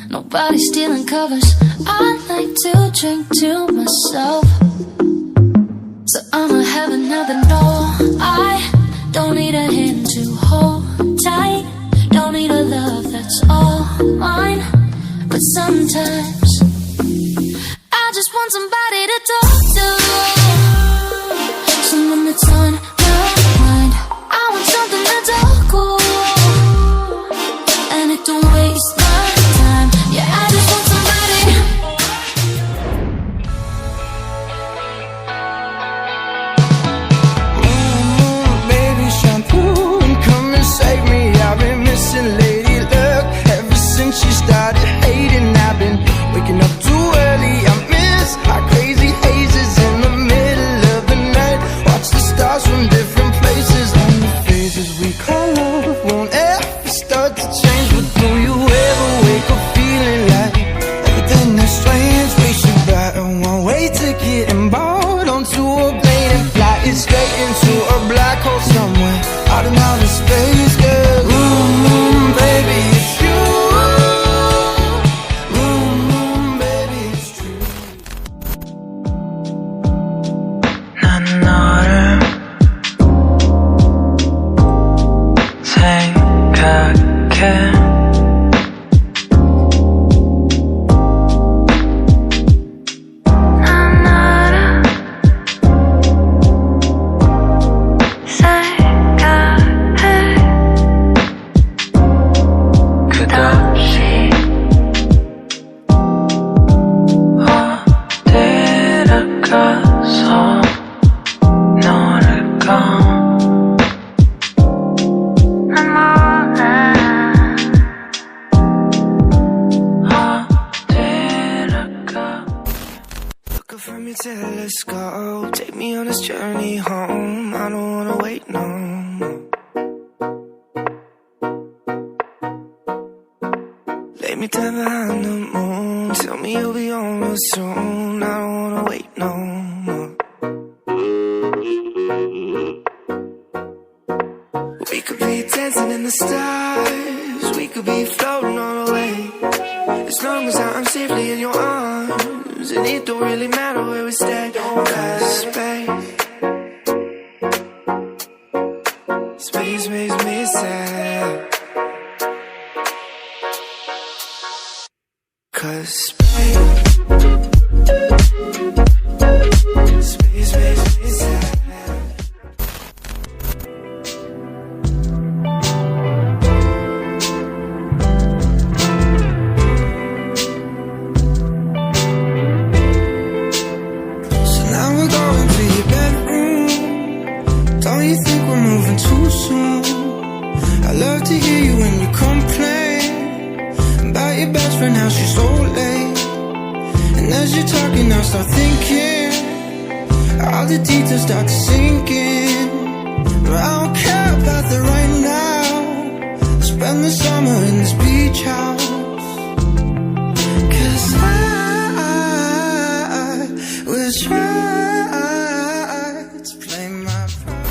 Nobody's stealing covers. I like to drink to myself, so I'ma have another no. I don't need a hand to hold tight, don't need a love that's all mine. But sometimes I just want somebody to talk to, someone that's on my mind. I want something that's all cool, and it don't waste my time. Yeah, I just want somebody. Baby shampoo, and come and save me. I've been missing lady luck ever since she started hating. I've been waking up too early. I miss our crazy hazes in the middle of the night. Watch the stars from let's go. Take me on this journey home. I don't wanna wait no more. Lay me down behind the moon. Tell me you'll be on real soon. I don't wanna wait no more. We could be dancing in the stars. We could be floating on the way. As long as I'm safely in your arms, and it don't really matter where we stay. Cause space makes me sad. Cause space makes me sad. Don't you think we're moving too soon? I love to hear you when you complain about your best friend, how she's so late. And as you're talking, I start thinking, all the details start to sink in. But I don't care about that right now. Spend the summer in this beach house. Cause I was right to play my part.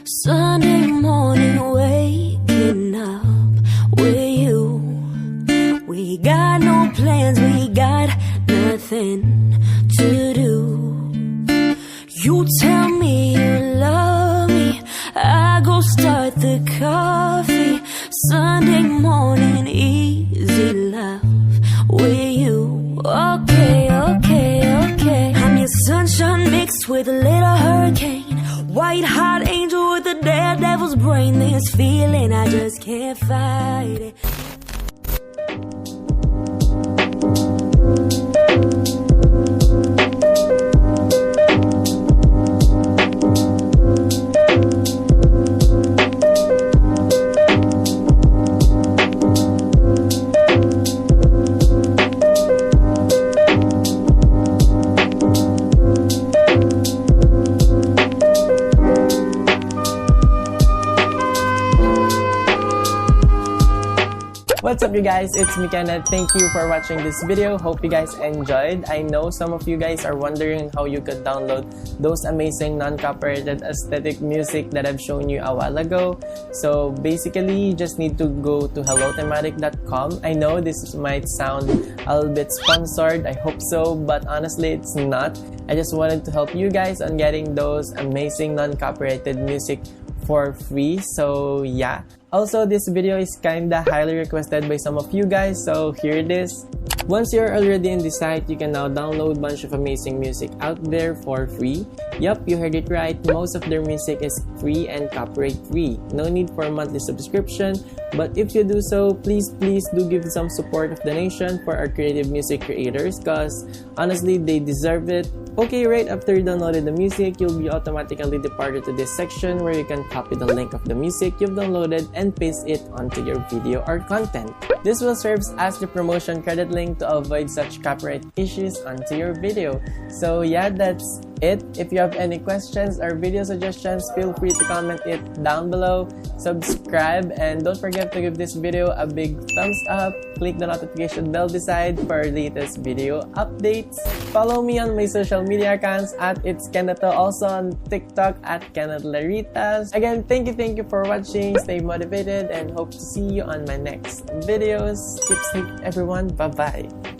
Sunday morning, waking up with you. We got no plans, we got nothing to do. You tell me you love me, I go start the coffee. Sunday morning, easy love with you. Okay, okay, okay. I'm your sunshine mixed with a little hurricane. White hot angel with a daredevil's brain. This feeling, I just can't fight it. What's up you guys, it's me Kenneth. Thank you for watching this video. Hope you guys enjoyed. I know some of you guys are wondering how you could download those amazing non-copyrighted aesthetic music that I've shown you a while ago. So basically, you just need to go to hellothematic.com. I know this might sound a little bit sponsored, I hope so, but honestly it's not. I just wanted to help you guys on getting those amazing non-copyrighted music for free. So yeah. Also, this video is kinda highly requested by some of you guys, so here it is. Once you're already in the site, you can now download a bunch of amazing music out there for free. Yup, you heard it right, most of their music is free and copyright free. No need for a monthly subscription, but if you do so, please do give some support of donation for our creative music creators, cause honestly, they deserve it. Okay, right after you downloaded the music, you'll be automatically departed to this section where you can copy the link of the music you've downloaded and paste it onto your video or content. This will serve as the promotion credit link to avoid such copyright issues onto your video. So yeah, that's it. If you have any questions or video suggestions, feel free to comment it down below. Subscribe and don't forget to give this video a big thumbs up. Click the notification bell beside for latest video updates. Follow me on my social media accounts at It's Kenato, also on TikTok at KenatLaritas. Again, thank you for watching. Stay motivated and hope to see you on my next videos. Keep safe everyone. Bye bye.